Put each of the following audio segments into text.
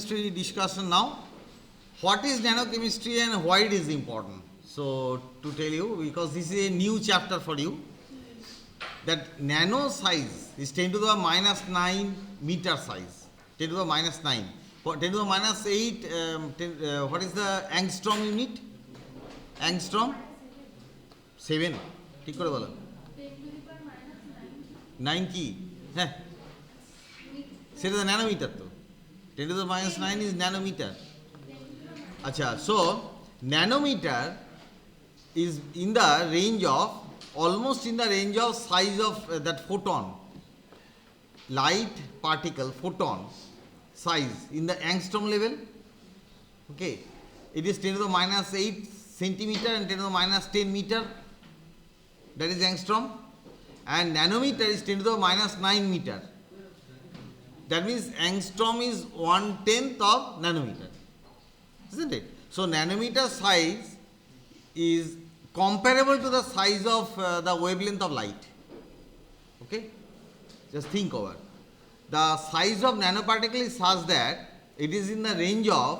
Nanochemistry discussion now. What is nanochemistry and why it is important? So to tell you, because this is a new chapter for you, that nano size is 10 to the minus 9 meter size, 10 to the minus 9. For 10 to the minus 8, what is the angstrom unit? Angstrom? 7. ঠিক করে বলো 9 কি হ্যাঁ সেটা তো nanometre তো 10 to the minus 9 is nanometer. Acha, so nanometer is in the range of almost in the range of size of that photon, light particle photon size in the angstrom level. Okay, it is 10 to the minus 8 centimeter and 10 to the minus 10 meter. That is angstrom, and nanometer is 10 to the minus 9 meter. That means angstrom is 1/10 of nanometer, isn't it? So nanometer size is comparable to the size of the wavelength of light. Okay, just think over. The size of nanoparticle is such that it is in the range of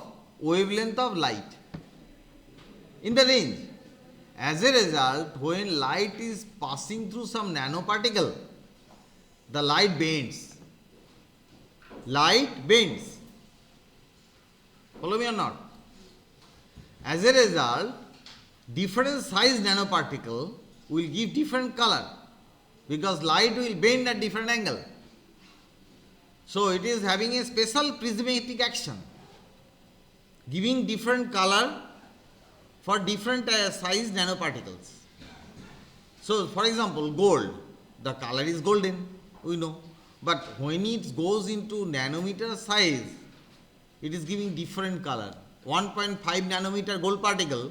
wavelength of light. In the range. As a result, when light is passing through some nanoparticle, the light bends. Light bends. Follow me or not? As a result, different size nanoparticle will give different color because light will bend at different angle. So it is having a special prismatic action, giving different color for different size nanoparticles. So for example, gold, the color is golden, we know. But when it goes into nanometer size, it is giving different color. 1.5 nanometer gold particle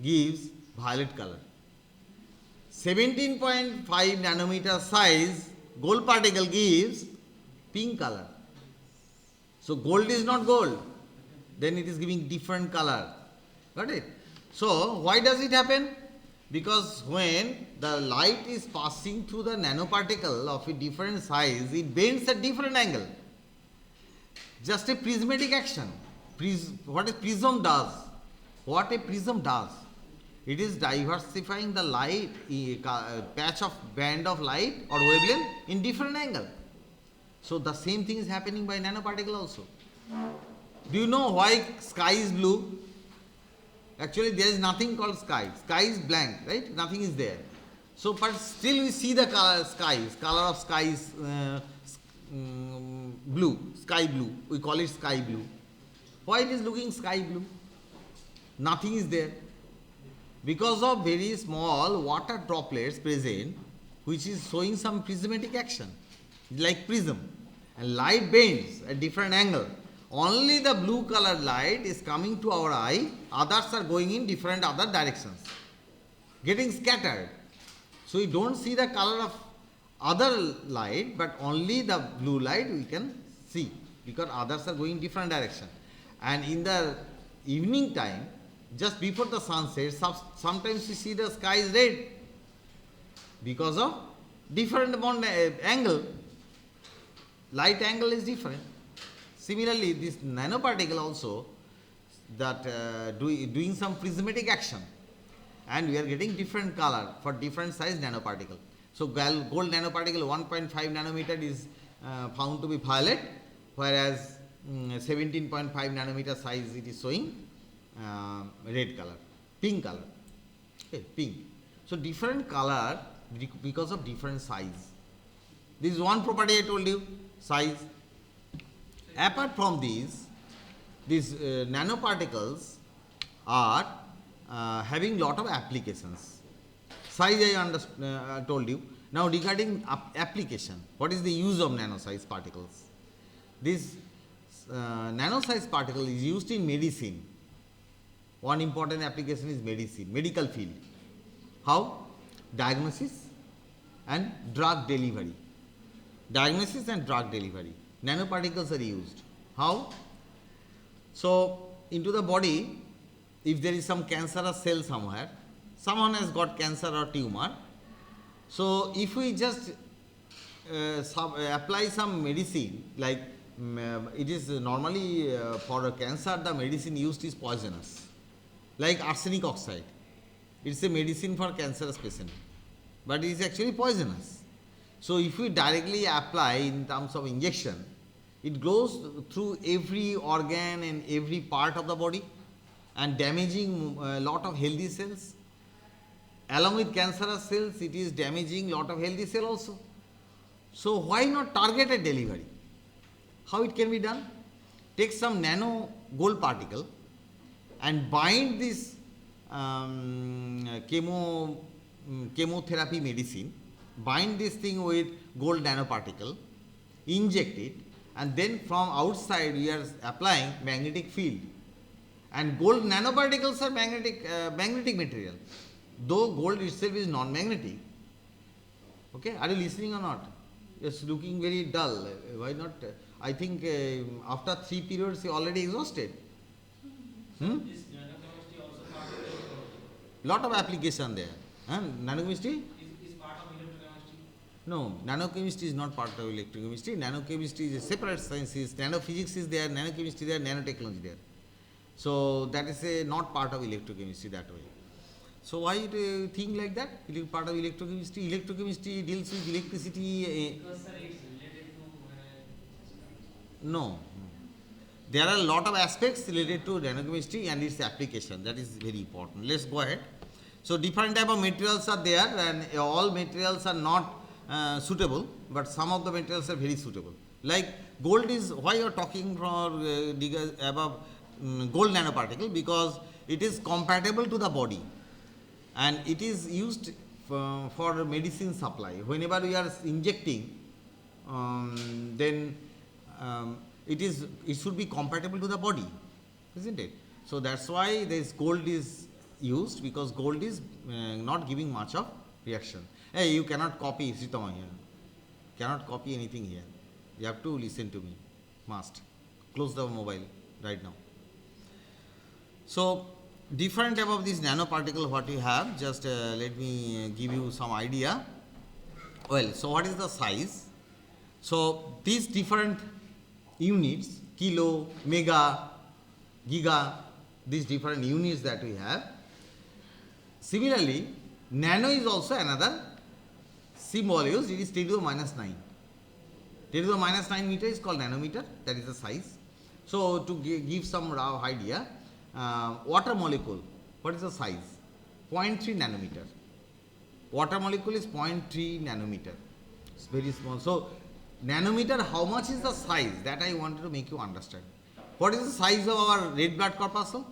gives violet color. 17.5 nanometer size gold particle gives pink color. So gold is not gold, then it is giving different color. Got it? So why does it happen? Because when the light is passing through the nanoparticle of a different size, it bends at different angle. Just a prismatic action. What a prism does? What a prism does? It is diversifying the light, patch of band of light or wavelength in different angle. So the same thing is happening by nanoparticle also. Do you know why sky is blue? Actually, there is nothing called sky. Sky is blank, right? Nothing is there. So, but still we see the color of sky is blue, sky blue. We call it sky blue. Why it is looking sky blue? Nothing is there. Because of very small water droplets present, which is showing some prismatic action, like prism. And light bends at different angle. Only the blue colored light is coming to our eye, others are going in different other directions, getting scattered. So we don't see the color of other light, but only the blue light we can see because others are going different direction. And in the evening time, just before the sunset, sometimes we see the sky is red because of different angle. Light angle is different. Similarly, this nanoparticle also that doing some prismatic action, and we are getting different color for different size nanoparticle. So gold nanoparticle 1.5 nanometer is found to be violet, whereas 17.5 nanometer size it is showing red color, pink color. Okay, pink. So different color because of different size. This is one property I told you, size. Apart from these nanoparticles are having lot of applications. Size I told you. Now regarding application, what is the use of nano-size particles? This nano-size particle is used in medicine. One important application is medicine, medical field. How? Diagnosis and drug delivery. Diagnosis and drug delivery. Nanoparticles are used. How? So, into the body, if there is some cancerous cell somewhere, someone has got cancer or tumor. So, if we just apply some medicine like it is normally for cancer the medicine used is poisonous, like arsenic oxide. It's a medicine for cancerous patient, but it is actually poisonous. So if we directly apply in terms of injection, it goes through every organ and every part of the body and damaging a lot of healthy cells. Along with cancerous cells, it is damaging lot of healthy cells also. So why not targeted delivery? How it can be done? Take some nano gold particle and bind this chemotherapy medicine, bind this thing with gold nanoparticle, inject it, and then from outside we are applying magnetic field. And gold nanoparticles are magnetic material, though gold itself is non-magnetic. Okay, are you listening or not? It's looking very dull. Why not? I think after 3 periods you are already exhausted. Is nanochemistry also part of electrochemistry? Lot of application there. Nanochemistry? Is part of electrochemistry? No, nanochemistry is not part of electrochemistry. Nanochemistry is a separate science. Nanophysics is there, nanochemistry there, nanotechnology there. So that is not part of electrochemistry that way. So why you think like that? It is part of electrochemistry. Electrochemistry deals with electricity. Because sir, it's related to No. There are a lot of aspects related to nanochemistry and its application. That is very important. Let's go ahead. So different type of materials are there, and all materials are not suitable, but some of the materials are very suitable. Like gold is, why you are talking for above gold nanoparticle? Because it is compatible to the body and it is used for medicine supply. Whenever we are injecting, then it should be compatible to the body, isn't it? So that's why this gold is used, because gold is not giving much of reaction. Hey, you cannot copy Sitama here. Cannot copy anything here. You have to listen to me. Must. Close the mobile right now. So different type of this nanoparticle what you have, just let me give you some idea. Well, so what is the size? So these different units, kilo, mega, giga, these different units that we have. Similarly, nano is also another symbol used. It is 10 to the minus 9. 10 to the minus 9 meter is called nanometer. That is the size. So to give some rough idea, water molecule, what is the size? 0.3 nanometer. Water molecule is 0.3 nanometer. It's very small. So nanometer, how much is the size? That I wanted to make you understand. What is the size of our red blood corpuscle?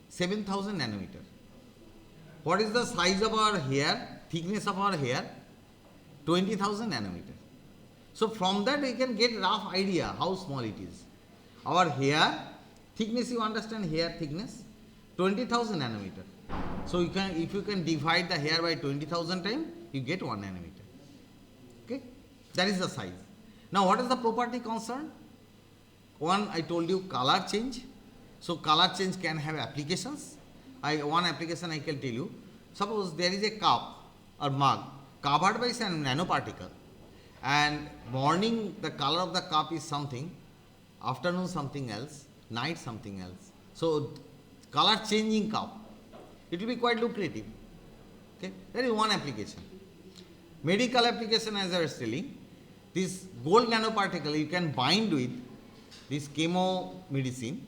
7000 nanometer. What is the size of our hair? Thickness of our hair? 20,000 nanometer. So from that we can get rough idea how small it is. Our hair thickness, you understand hair thickness? 20,000 nanometer. So you can, if you can divide the hair by 20,000 times, you get 1 nanometer. Okay, that is the size. Now what is the property concerned? One, I told you color change. So color change can have applications. One application I can tell you. Suppose there is a cup or mug covered by some nanoparticle, and morning the color of the cup is something, afternoon something else, night something else. So color changing cup, it will be quite lucrative. Okay, that is one application. Medical application, as I was telling, this gold nanoparticle you can bind with this chemo medicine,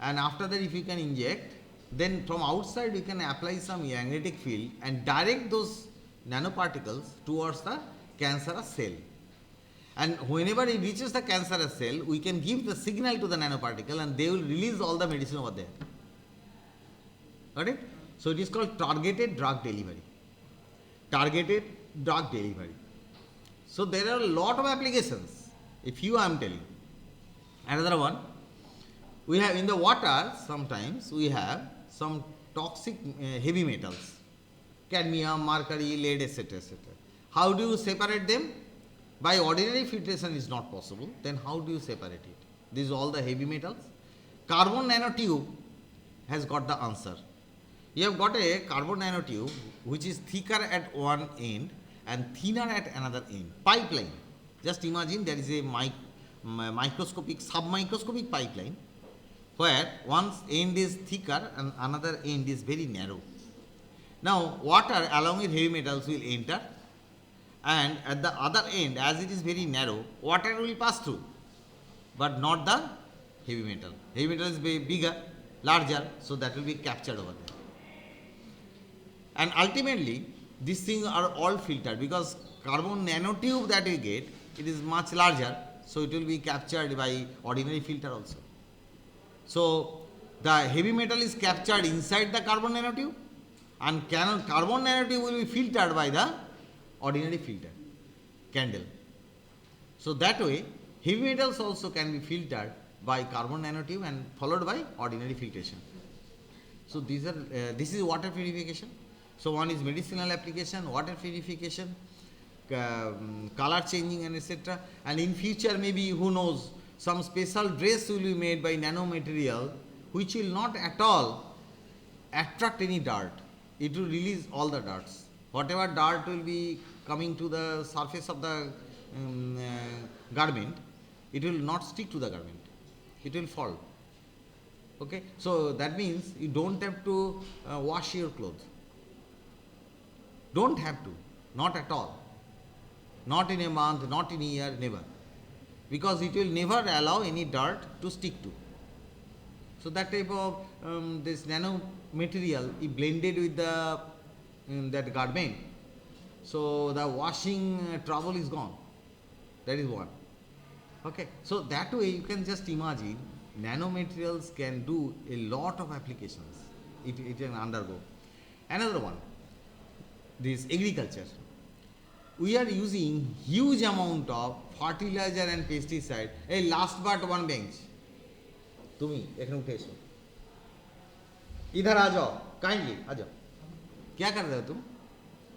and after that if you can inject, then from outside you can apply some magnetic field and direct those nanoparticles towards the cancerous cell. And whenever it reaches the cancerous cell, we can give the signal to the nanoparticle and they will release all the medicine over there. Got it? So it is called targeted drug delivery. Targeted drug delivery. So there are a lot of applications. A few I am telling. Another one, we have in the water, sometimes we have some toxic heavy metals, cadmium, mercury, lead, etc., etc. How do you separate them? By ordinary filtration is not possible. Then how do you separate it? These are all the heavy metals. Carbon nanotube has got the answer. You have got a carbon nanotube which is thicker at one end and thinner at another end. Pipeline. Just imagine there is a microscopic, submicroscopic pipeline, where one end is thicker and another end is very narrow. Now, water along with heavy metals will enter, and at the other end, as it is very narrow, water will pass through, but not the heavy metal. Heavy metal is bigger, larger, so that will be captured over there. And ultimately, these things are all filtered because carbon nanotube that we get, it is much larger, so it will be captured by ordinary filter also. So, the heavy metal is captured inside the carbon nanotube, and carbon nanotube will be filtered by the ordinary filter, candle. So, that way, heavy metals also can be filtered by carbon nanotube and followed by ordinary filtration. So, this is water purification. So, one is medicinal application, water purification, color changing and etc. And in future, maybe who knows, some special dress will be made by nanomaterial which will not at all attract any dirt. It will release all the dirts. Whatever dirt will be coming to the surface of the garment, it will not stick to the garment. It will fall. Okay? So, that means you don't have to wash your clothes. Don't have to, not at all. Not in a month, not in a year, never. Because it will never allow any dirt to stick to. So, that type of this nano material is blended with the that garment. So, the washing trouble is gone. That is one. Okay. So, that way you can just imagine nanomaterials can do a lot of applications. It can undergo. Another one, this agriculture. We are using huge amount of fertilizer and pesticide. Hey, last but one bench. तुम्ही एखने उठे एसो, इधर आ जाओ, kindly आ जाओ. क्या कर रहे हो तुम?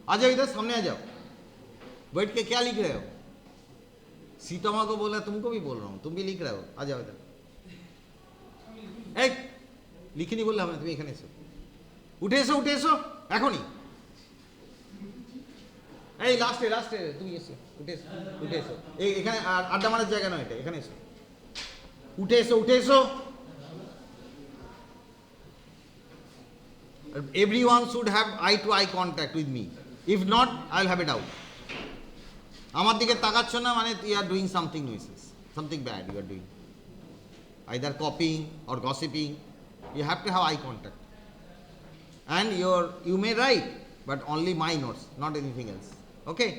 आ जाओ इधर, सामने आ जाओ. बैठ के क्या लिख रहे हो? सीतोमा को बोला, तुमको भी बोल रहा हूँ, तुम भी लिख रहे हो. आ जाओ इधर. एक लिखे नहीं बोलला हमें, तुम एखने एसो. उठे एसो एखोनी. এই লাস্টে তুমি এসো, উঠে এসো. এখানে আড্ডা মারার জায়গা নয়, এটা এখানে এসো. উঠে এসো. Everyone should have eye to eye contact with me. If not, I will have a doubt. আমার দিকে তাকাচ্ছ না মানে you are doing something nuisance, something bad you are doing. Either copying or gossiping. You have to have eye contact. And you may write, but only my notes, not anything else. Okay.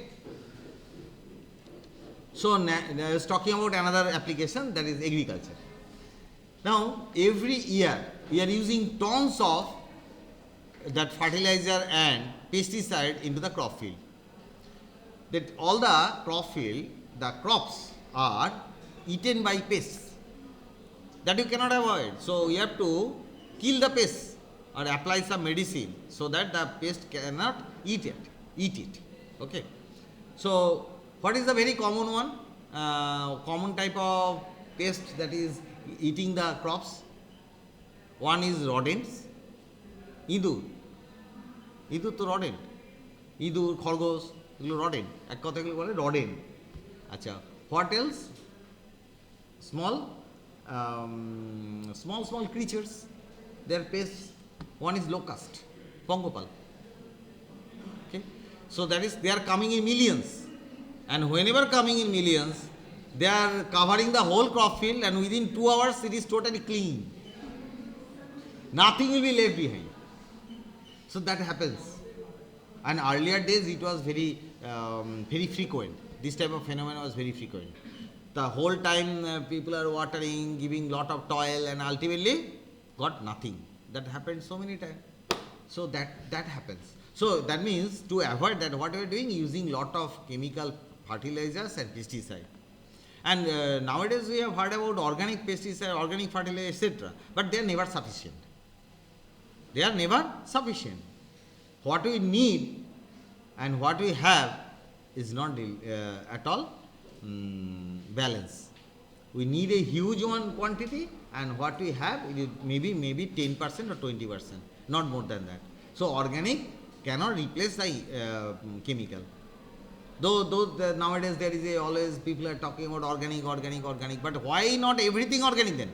So, I was talking about another application, that is agriculture. Now, every year we are using tons of that fertilizer and pesticide into the crop field. That all the crop field, the crops are eaten by pests. That you cannot avoid. So, you have to kill the pests or apply some medicine so that the pest cannot eat it. Okay. So, what is the very common one? Common type of pest that is eating the crops? One is rodents. ইঁদুর তো rodent. ইঁদুর, খরগোশ, এগুলো rodent. এক কথা এগুলো বলে rodent. আচ্ছা, what else? small creatures. Their pests. One is locust, pongopal. Okay. So, that is, they are coming in millions, and whenever coming in millions, they are covering the whole crop field, and within 2 hours it is totally clean. Nothing will be left behind. So, that happens. And earlier days it was very frequent. This type of phenomenon was very frequent. The whole time people are watering, giving lot of toil, and ultimately got nothing. That happened so many times. So, that happens. So, that means to avoid that, what we are doing, using lot of chemical fertilizers and pesticide. And nowadays we have heard about organic pesticide, organic fertilizer, etc. But they are never sufficient. They are never sufficient. What we need and what we have is not at all balance. We need a huge one quantity, and what we have is maybe 10% or 20%, not more than that. So, organic cannot replace the chemical. Though nowadays there is always people are talking about organic, but why not everything organic then?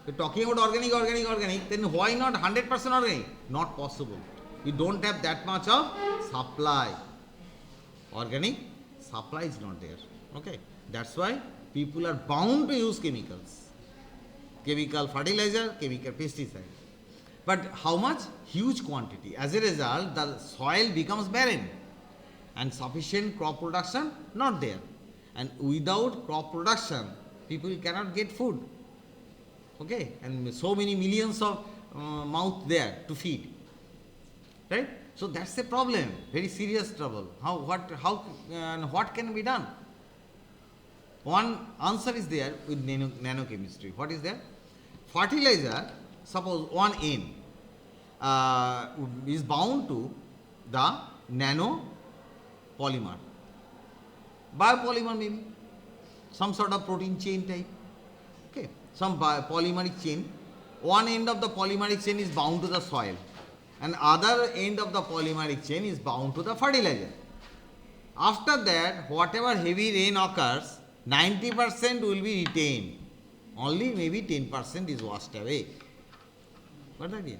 You're talking about organic, then why not 100% organic? Not possible. You don't have that much of supply. Organic supply is not there. Okay, that's why people are bound to use chemicals, chemical fertilizer, chemical pesticide. But how much? Huge quantity. As a result, the soil becomes barren and sufficient crop production not there. And without crop production, people cannot get food. Okay, and so many millions of mouth there to feed. Right? So that's a problem, very serious trouble. What can be done? One answer is there with nanochemistry. What is there? Fertilizer, suppose one N is bound to the nanopolymer. Biopolymer maybe, some sort of protein chain type. Okay, some polymeric chain. One end of the polymeric chain is bound to the soil, and other end of the polymeric chain is bound to the fertilizer. After that, whatever heavy rain occurs, 90% will be retained. Only maybe 10% is washed away. Got the idea?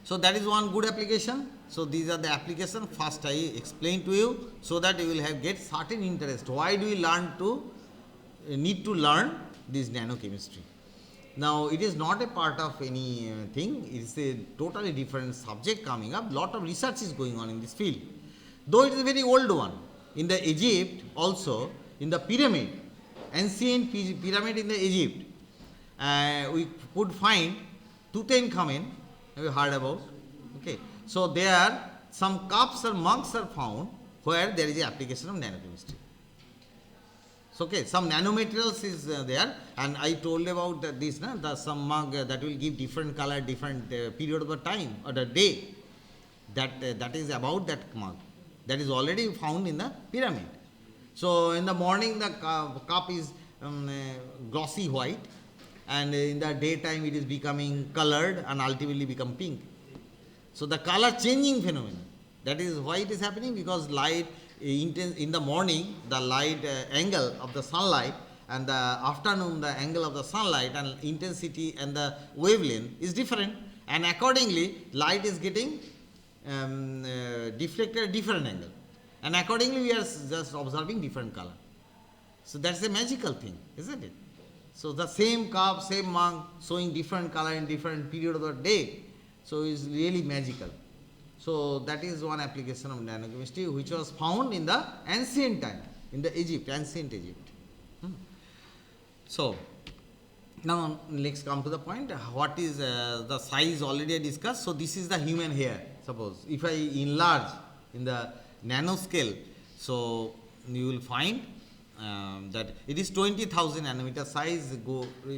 So that is one good application. So these are the applications. First I explain to you so that you will get certain interest. Why do we need to learn this nanochemistry? Now it is not a part of any thing. It is a totally different subject coming up. Lot of research is going on in this field. Though it is a very old one. In the Egypt also, in the pyramid, ancient pyramid in the Egypt, we could find Tutankhamen. Have you heard about? Okay. So there some cups or mugs are found where there is a application of nanochemistry. So okay, some nanomaterials is there, and I told about this, some mug that will give different color, different period of the time or the day. That is about that mug. That is already found in the pyramid. So in the morning the cup is glossy white, and in the daytime it is becoming colored and ultimately become pink. So the color changing phenomenon. That is why it is happening, because light in the morning the light angle of the sunlight, and the afternoon the angle of the sunlight and intensity and the wavelength is different, and accordingly light is getting deflected at different angle, and accordingly we are just observing different color. So that's a magical thing, isn't it? So the same cup, same mug showing different color in different period of the day, so it's really magical. So that is one application of nanochemistry which was found in the ancient time, in the ancient Egypt. So now let's come to the point. What is the size already I discussed. So this is the human hair. Suppose if I enlarge in the nanoscale, so you will find that it is 20,000 nanometer size.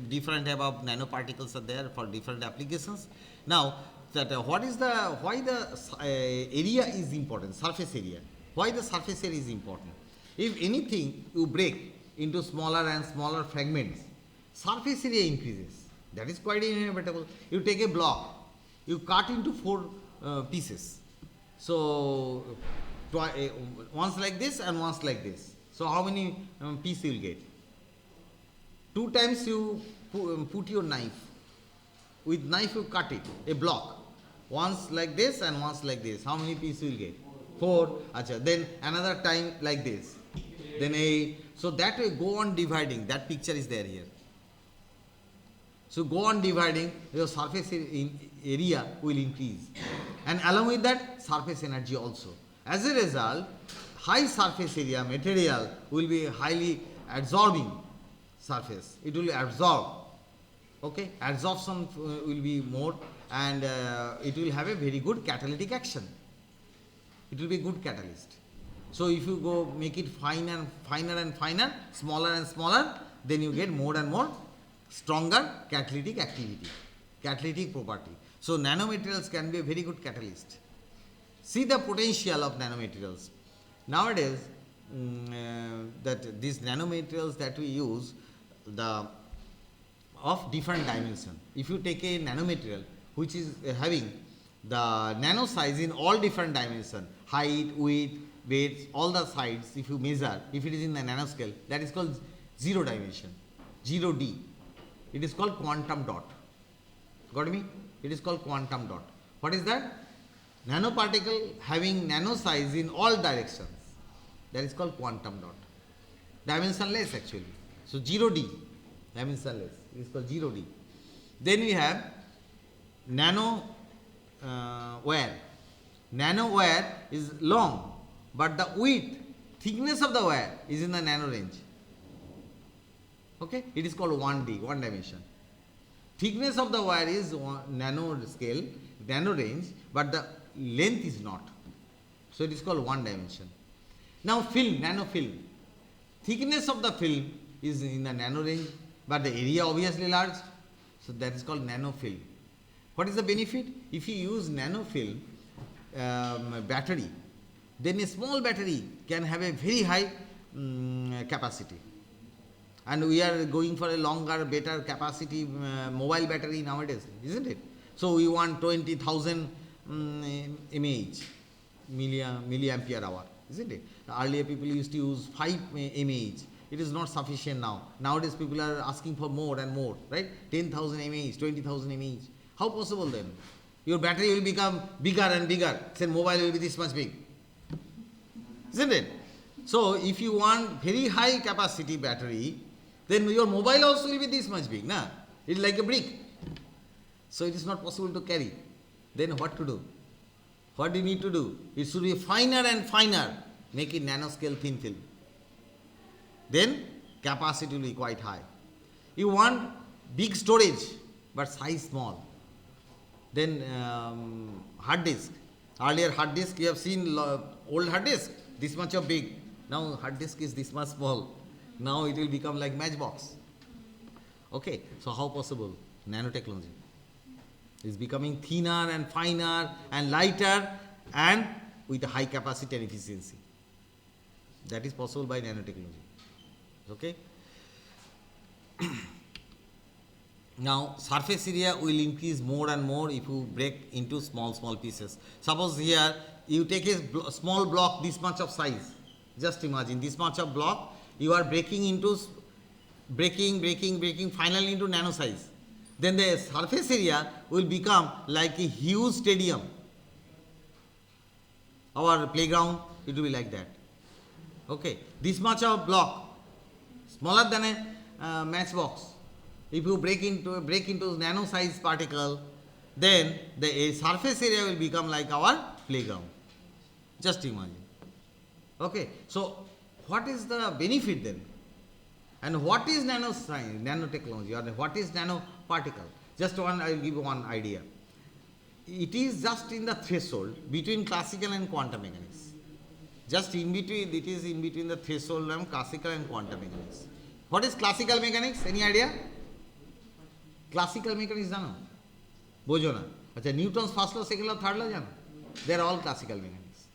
Different type of nanoparticles are there for different applications. Now that why the area is important, surface area. Why the surface area is important? If anything you break into smaller and smaller fragments, surface area increases. That is quite inevitable. You take a block, you cut into 4 pieces. So once like this and once like this. So how many pieces you will get? 2 times you put your knife. With knife you cut it, a block. Once like this and once like this. How many pieces you will get? 4. Achha. Then another time like this. Then 8. So that way go on dividing. That picture is there here. So go on dividing, your surface area will increase. And along with that, surface energy also. As a result, high surface area material will be highly absorbing surface. It will absorb. Okay, absorption will be more, and it will have a very good catalytic action. It will be a good catalyst. So if you go make it finer and finer, smaller and smaller, then you get more and more stronger catalytic activity, catalytic property. So nanomaterials can be a very good catalyst. See the potential of nanomaterials. Nowadays, that these nanomaterials that we use, of different dimension. If you take a nanomaterial which is having the nano size in all different dimension, height, width, weights, all the sides, if you measure, if it is in the nanoscale, that is called 0 dimension, 0D. It is called quantum dot. Got me? It is called quantum dot. What is that? Nanoparticle having nano size in all directions. That is called quantum dot. Dimensionless actually. So 0D, dimensionless. It is called 0D. Then we have nano wire. Nano wire is long, but the width, thickness of the wire is in the nano range. Okay? It is called 1D, one dimension. Thickness of the wire is nano scale, nano range, but the length is not. So it is called one dimension. Now film, nano film. Thickness of the film is in the nano range, but the area obviously large. So that is called nano film. What is the benefit? If you use nano film battery, then a small battery can have a very high capacity. And we are going for a longer, better capacity mobile battery nowadays, isn't it? So we want 20,000 mAh, milliampere hour, isn't it? Earlier people used to use 5 mAh. It is not sufficient now. Nowadays people are asking for more and more, right? 10,000 mAh, 20,000 mAh. How possible then? Your battery will become bigger and bigger. Say mobile will be this much big, isn't it? So if you want very high capacity battery, then your mobile also will be this much big, na? It is like a brick. So it is not possible to carry. Then what to do? What do you need to do? It should be finer and finer. Make it nanoscale thin film. Then capacity will be quite high. You want big storage, but size small. Then hard disk. Earlier hard disk, you have seen old hard disk, this much of big. Now hard disk is this much small. Now it will become like matchbox. Okay, so how possible? Nanotechnology is becoming thinner and finer and lighter and with a high capacity and efficiency. That is possible by nanotechnology. Okay. Now surface area will increase more and more if you break into small pieces. Suppose here you take a small block this much of size. Just imagine this much of block you are breaking into breaking finally into nano size. Then the surface area will become like a huge stadium. Our playground, it will be like that. Okay, this much of block, smaller than a matchbox. If you break into nano size particle, then the surface area will become like our playground. Just imagine. Okay, so what is the benefit then? And what is nanoscience, nanotechnology, or what is nanoparticle? Just one, I will give you one idea. It is just in the threshold between classical and quantum mechanics. Just in between, it is in between the threshold of classical and quantum mechanics. What is classical mechanics? Any idea? Classical mechanics, jano? Bojo na. Acha, Newton's first law, second law, third law, jano? They are all classical mechanics.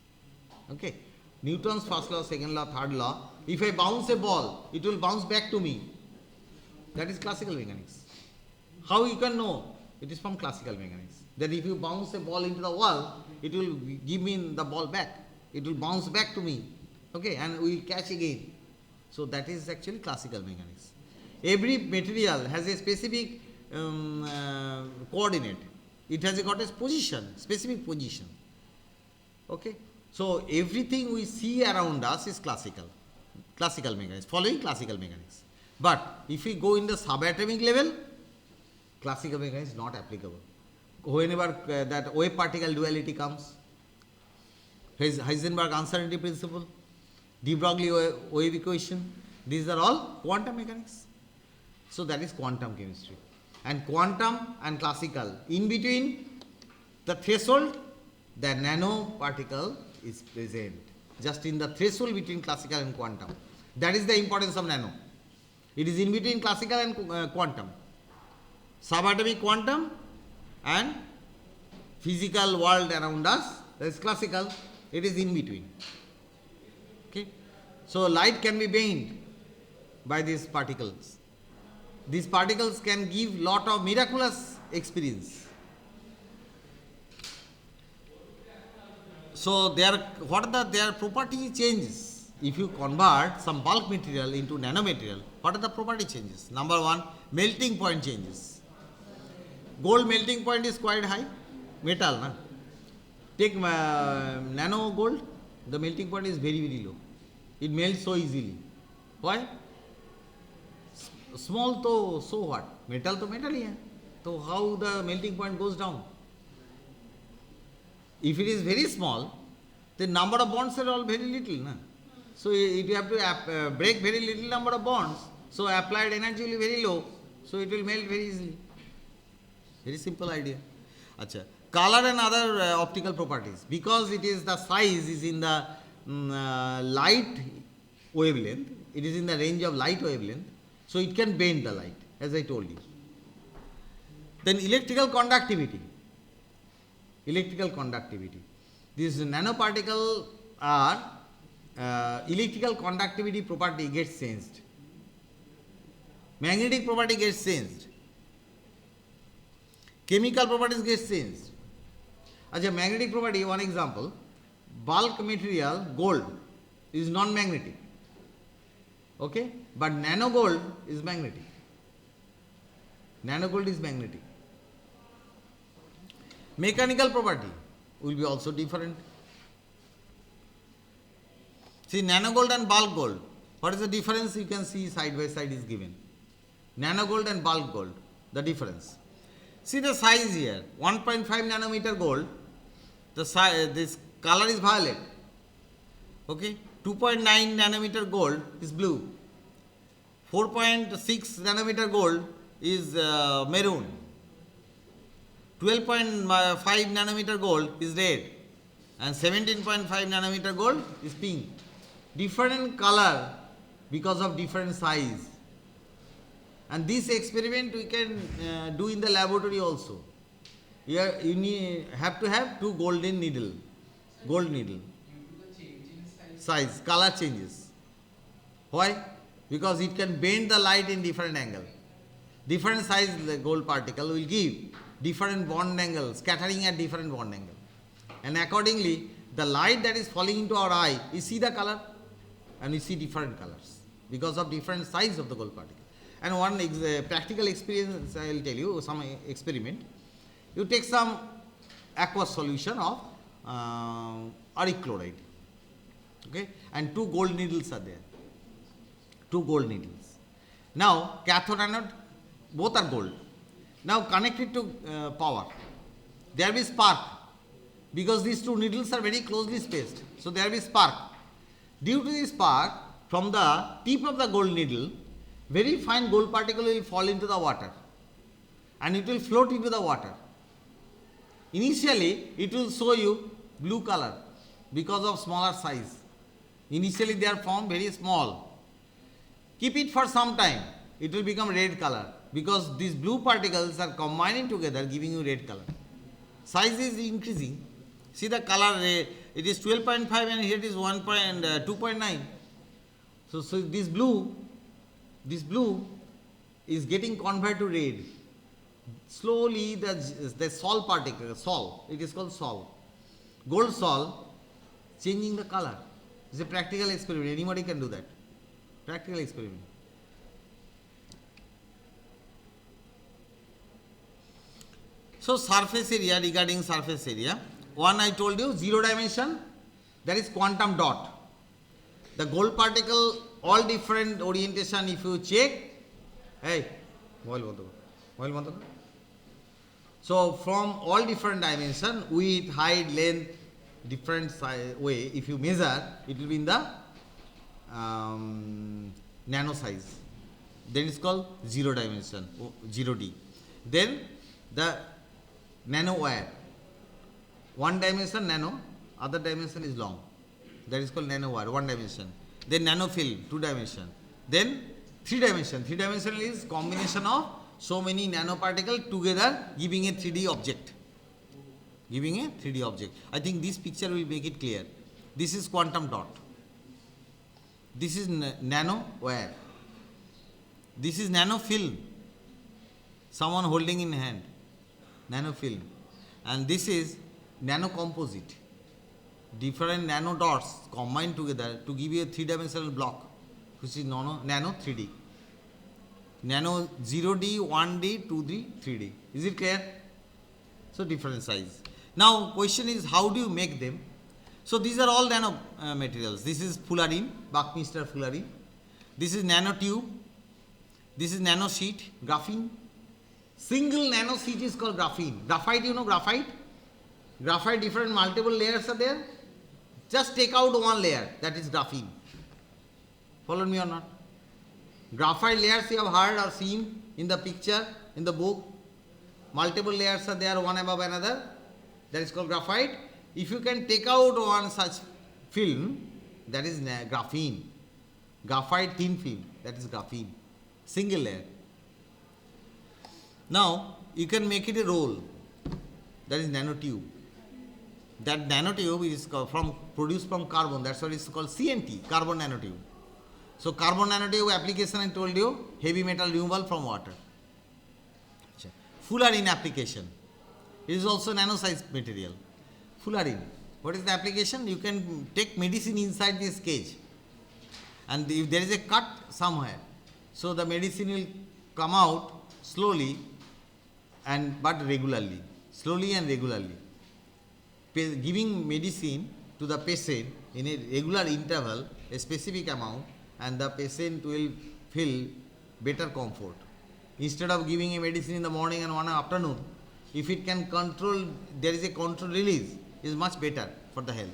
Okay. Newton's first law, second law, third law. If I bounce a ball, it will bounce back to me. That is classical mechanics. How you can know? It is from classical mechanics. That if you bounce a ball into the wall, it will give me the ball back. It will bounce back to me. Okay, and we will catch again. So that is actually classical mechanics. Every material has a specific coordinate. It has got a position, specific position. Okay. So everything we see around us is classical mechanics, following classical mechanics. But if we go in the subatomic level, classical mechanics is not applicable. Whenever that wave particle duality comes, Heisenberg uncertainty principle, de Broglie wave equation, these are all quantum mechanics. So that is quantum chemistry. And quantum and classical, in between the threshold, the nanoparticle is present. Just in the threshold between classical and quantum. That is the importance of nano. It is in between classical and quantum. Subatomic quantum and physical world around us, that is classical, it is in between. Okay. So light can be bent by these particles. These particles can give lot of miraculous experience. So what are their property changes? If you convert some bulk material into nanomaterial, what are the property changes? Number one, melting point changes. Gold melting point is quite high, metal, na? Take nano gold, the melting point is very, very low. It melts so easily. Why? Small to so what? Metal to metal, yeah. So how the melting point goes down? If it is very small, the number of bonds are all very little. Na? So if you have to break very little number of bonds, so applied energy will be very low, so it will melt very easily. Very simple idea. Achha. Color and other optical properties. Because it is the size is in the light wavelength, it is in the range of light wavelength, so it can bend the light, as I told you. Then electrical conductivity. Electrical conductivity. These nanoparticle are electrical conductivity property gets changed. Magnetic property gets changed. Chemical properties gets changed. As a magnetic property, one example, bulk material gold is non-magnetic. Okay? But nano gold is magnetic. Nano gold is magnetic. Mechanical property will be also different. See, nano gold and bulk gold. What is the difference? You can see side by side is given. Nano gold and bulk gold, the difference. See the size here, 1.5 nanometer gold, this color is violet. Okay, 2.9 nanometer gold is blue. 4.6 nanometer gold is maroon. 12.5 nanometer gold is red. And 17.5 nanometer gold is pink. Different color because of different size. And this experiment we can do in the laboratory also. Here you have to have two golden needle, gold needle. Size, color changes. Why? Because it can bend the light in different angle. Different size the gold particle will give different bond angle, scattering at different bond angle. And accordingly, the light that is falling into our eye, we see the color and we see different colors because of different size of the gold particle. And one practical experience I will tell you, some experiment. You take some aqueous solution of auric chloride, okay, and two gold needles are there. Two gold needles. Now, cathode and anode, both are gold. Now, connected to power, there will be spark because these two needles are very closely spaced. So, there will be spark. Due to the spark, from the tip of the gold needle, very fine gold particle will fall into the water and it will float into the water. Initially, it will show you blue color because of smaller size. Initially, they are formed very small. Keep it for some time, it will become red color because these blue particles are combining together giving you red color. Size is increasing. See the color, it is 12.5 and here it is 2.9. So this blue is getting converted to red. Slowly the sol particle, it is called sol. Gold sol changing the color. It's a practical experiment. Anybody can do that. Practical experiment. So surface area, regarding surface area, one I told you, 0 dimension, that is quantum dot. The gold particle, all different orientation, if you check, hey, so from all different dimension, width, height, length, different way, if you measure, it will be in the nano size. Then it's called 0 dimension, 0D. Then the nano wire. One dimension nano, other dimension is long. That is called nano wire, one dimension. Then nano film, 2 dimension. Then 3 dimension. 3 dimension is combination of so many nanoparticles together giving a 3D object. Giving a 3D object. I think this picture will make it clear. This is quantum dot. This is nano wire. This is nano film. Someone holding in hand. Nano film. And this is nano composite. different nanodots combined together to give you a three-dimensional block, which is nano 3D. Nano 0D, 1D, 2D, 3D. Is it clear? So different size. Now question is, how do you make them? So these are all nano materials. This is fullerene, Buckminster fullerene. This is nanotube. This is nanosheet, graphene. Single nanosheet is called graphene. Graphite, you know graphite? Graphite, different multiple layers are there. Just take out one layer, that is graphene. Follow me or not? Graphite layers you have heard or seen in the picture, in the book. Multiple layers are there, one above another. That is called graphite. If you can take out one such film, that is graphene. Graphite thin film, that is graphene. Single layer. Now, you can make it a roll. That is nanotube. That nanotube is produced from carbon. That's why it's called CNT, carbon nanotube. So, carbon nanotube application I told you, heavy metal removal from water. Fullerene application. It is also nano-sized material. Fullerene. What is the application? You can take medicine inside this cage. And if there is a cut somewhere, so the medicine will come out slowly but regularly. Slowly and regularly. Giving medicine to the patient in a regular interval, a specific amount, and the patient will feel better comfort. Instead of giving a medicine in the morning and one afternoon, if it can control, there is a control release, is much better for the health.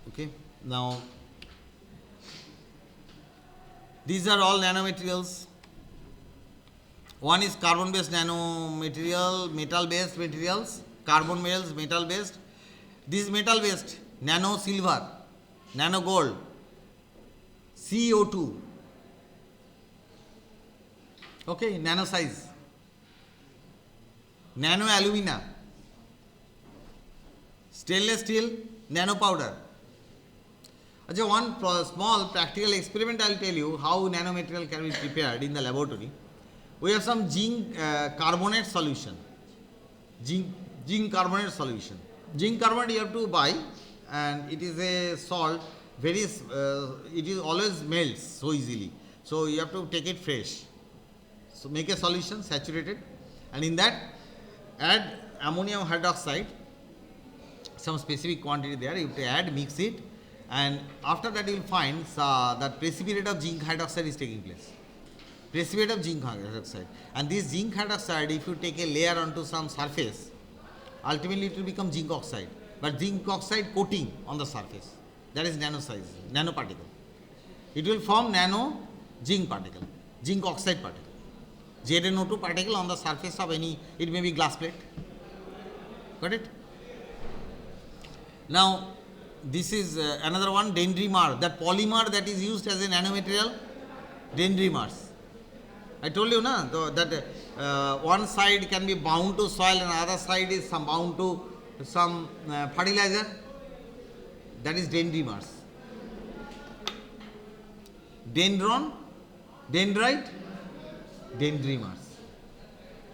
Okay. Now, these are all nanomaterials. One is carbon-based nanomaterial, metal-based materials, carbon metals, metal-based. This is metal-based, nano silver, nano gold, CO2. Okay, nano size. Nano alumina, stainless steel, nano powder. Okay, one small practical experiment I will tell you how nanomaterial can be prepared in the laboratory. We have some zinc carbonate solution. Zinc carbonate solution. Zinc carbonate you have to buy, and it is a salt. It is always melts so easily. So you have to take it fresh. So make a solution saturated, and in that add ammonium hydroxide, some specific quantity there. You have to add, mix it, and after that you will find that precipitate of zinc hydroxide is taking place. Precipitate of zinc hydroxide, and this zinc hydroxide, if you take a layer onto some surface, ultimately it will become zinc oxide, but zinc oxide coating on the surface, that is nano size, nano particle. It will form nano zinc particle, zinc oxide particle, ZnO2 particle on the surface of any, it may be glass plate. Got it? Now, this is another one, dendrimer, that polymer that is used as a nanomaterial, dendrimers. I told you that one side can be bound to soil and other side is bound to some fertilizer. That is dendrimers. Dendron, dendrite, dendrimers.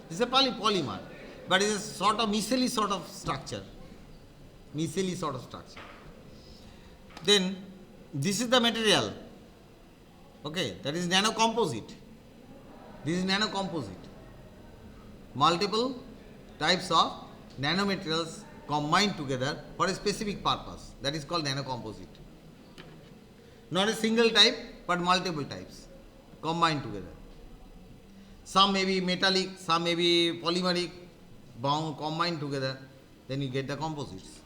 This is a polymer, but it is a sort of micelle sort of structure. Micelle sort of structure. Then this is the material. Okay, that is nanocomposite. This is nanocomposite. Multiple types of nanomaterials combined together for a specific purpose. That is called nanocomposite. Not a single type, but multiple types combined together. Some may be metallic, some may be polymeric, bound, combined together. Then you get the composites.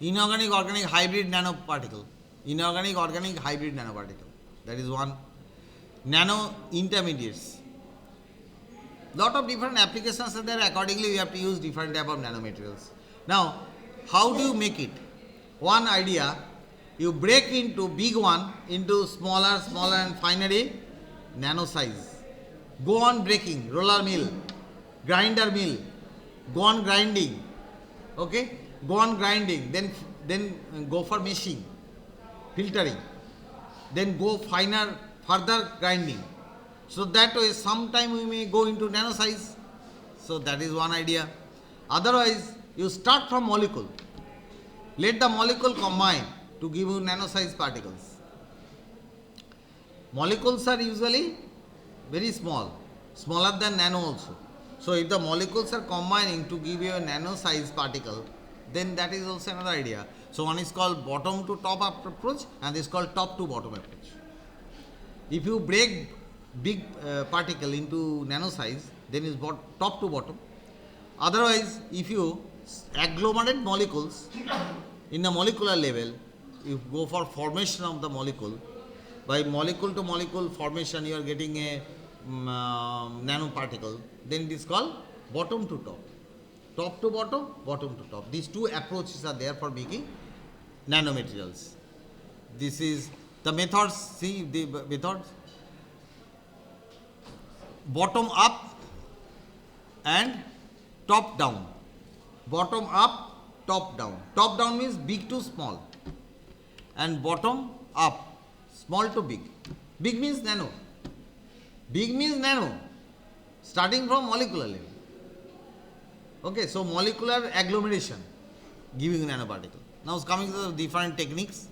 Inorganic organic hybrid nanoparticle. Inorganic organic hybrid nanoparticle. That is one. Nano intermediates. Lot of different applications are there. Accordingly, we have to use different type of nanomaterials. Now, how do you make it? One idea, you break into big one into smaller and finally nano size. Go on breaking, roller mill, grinder mill, go on grinding. Okay? Go on grinding, then go for meshing, filtering, then go further grinding. So that way sometime we may go into nano size. So that is one idea. Otherwise, you start from molecule. Let the molecule combine to give you nano-sized particles. Molecules are usually very small, smaller than nano also. So, if the molecules are combining to give you a nano-sized particle, then that is also another idea. So, one is called bottom to top approach and this is called top to bottom approach. If you break big particle into nano size, then it's top to bottom. Otherwise, if you agglomerate molecules in a molecular level, you go for formation of the molecule. By molecule to molecule formation, you are getting a nanoparticle. Then it is called bottom to top. Top to bottom, bottom to top. These two approaches are there for making nanomaterials. This is the methods. See the methods. Bottom up and top down. Bottom up, top down. Top down means big to small. And bottom up, small to big. Big means nano. Big means nano. Starting from molecular level. Okay, so molecular agglomeration giving nanoparticle. Now coming to the different techniques.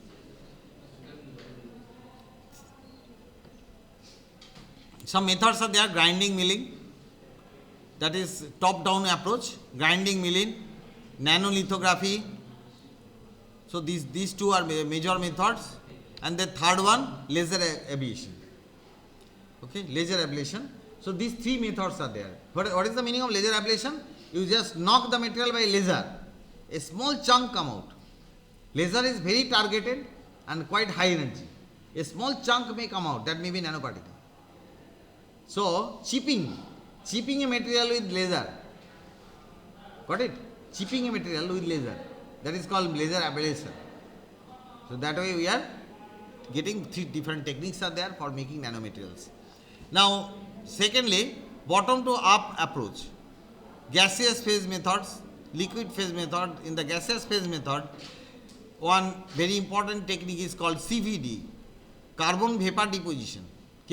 Some methods are there, grinding, milling, that is top down approach, grinding, milling, nanolithography. So these two are major methods, and the third one, laser ablation. Okay, laser ablation. So these three methods are there. What is the meaning of laser ablation? You just knock the material by laser, a small chunk come out. Laser is very targeted and quite high energy. A small chunk may come out, that may be nanoparticle. So, chipping a material with laser. Got it? Chipping a material with laser. That is called laser ablation. So, that way we are getting three different techniques are there for making nanomaterials. Now, secondly, bottom to up approach. Gaseous phase methods, liquid phase method. In the gaseous phase method, one very important technique is called CVD, carbon vapor deposition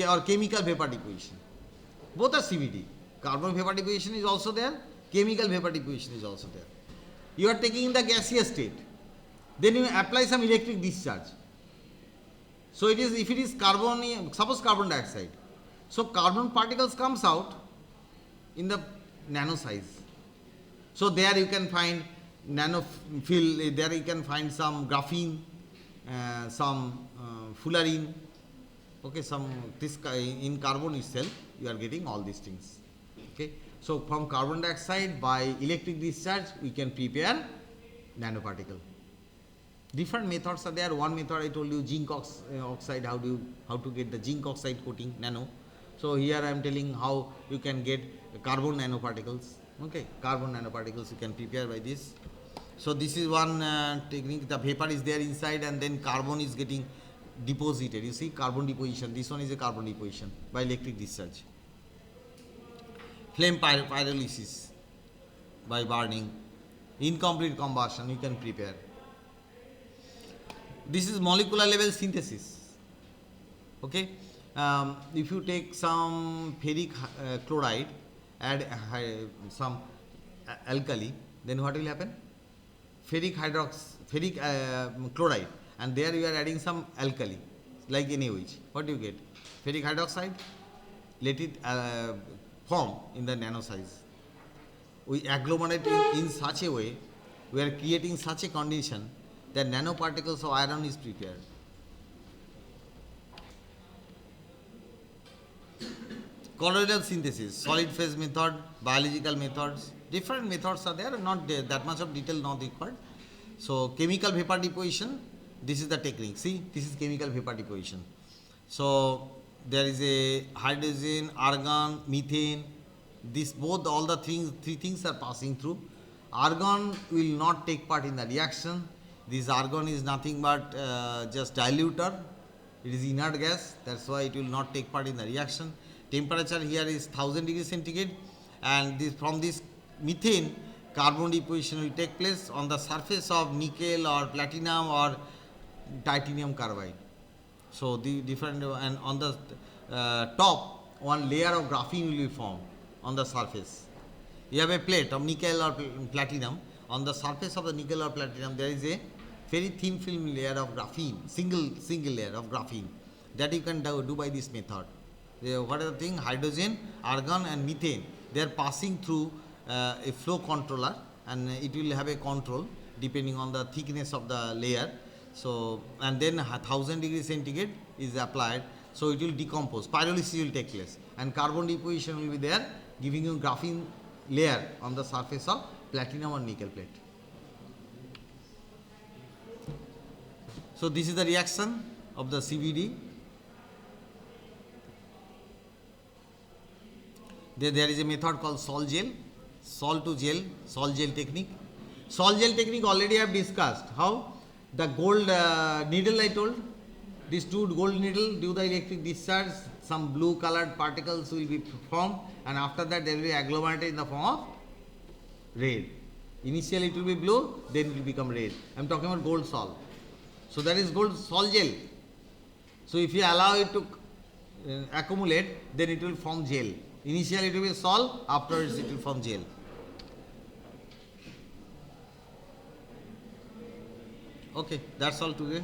or chemical vapor deposition. Both are CVD. Carbon vapor deposition is also there, chemical vapor deposition is also there. You are taking in the gaseous state, then you apply some electric discharge. So it is, if it is carbon, suppose carbon dioxide, so carbon particles comes out in the nano size. So there you can find nanofill, there you can find some graphene, some fullerene, okay, some this in carbon itself you are getting all these things. Okay, so from carbon dioxide by electric discharge we can prepare nanoparticle. Different methods are there. One method I told you, zinc oxide, how to get the zinc oxide coating nano. So here I am telling how you can get carbon nanoparticles. Okay, carbon nanoparticles you can prepare by this. So this is one technique. The vapor is there inside and then carbon is getting deposited. You see carbon deposition. This one is a carbon deposition by electric discharge. Flame pyrolysis by burning. Incomplete combustion you can prepare. This is molecular level synthesis. Okay, if you take some ferric chloride, add some alkali, then what will happen? Ferric chloride, and there you are adding some alkali, like NaOH. What do you get? Ferric hydroxide. Let it form in the nano size. We agglomerate in such a way, we are creating such a condition that nanoparticles of iron is prepared. Colloidal synthesis, solid phase method, biological methods, different methods are there, not there, that much of detail not required. So chemical vapor deposition, this is the technique. See, this is chemical vapor deposition. So there is a hydrogen, argon, methane. This both all the things, three things are passing through. Argon will not take part in the reaction. This argon is nothing but just diluter. It is inert gas. That's why it will not take part in the reaction. Temperature here is 1000 degrees centigrade, and from this methane, carbon deposition will take place on the surface of nickel or platinum or titanium carbide. So the different, and on the top, one layer of graphene will be formed on the surface. You have a plate of nickel or platinum. On the surface of the nickel or platinum, there is a very thin film layer of graphene, single layer of graphene, that you can do by this method. What are the thing? Hydrogen, argon, and methane. They are passing through a flow controller, and it will have a control depending on the thickness of the layer. So, and then 1000 degrees centigrade is applied, so it will decompose. Pyrolysis will take place, and carbon deposition will be there, giving you graphene layer on the surface of platinum or nickel plate. So this is the reaction of the CVD. There is a method called sol gel, sol to gel, sol gel technique. Sol gel technique already I have discussed. How? The gold needle I told, these two gold needle, due the electric discharge, some blue colored particles will be formed, and after that they will be agglomerated in the form of red. Initially it will be blue, then it will become red. I am talking about gold sol. So that is gold sol gel. So if you allow it to accumulate, then it will form gel. Initially it will be sol, afterwards it will form gel. Okay, that's all today.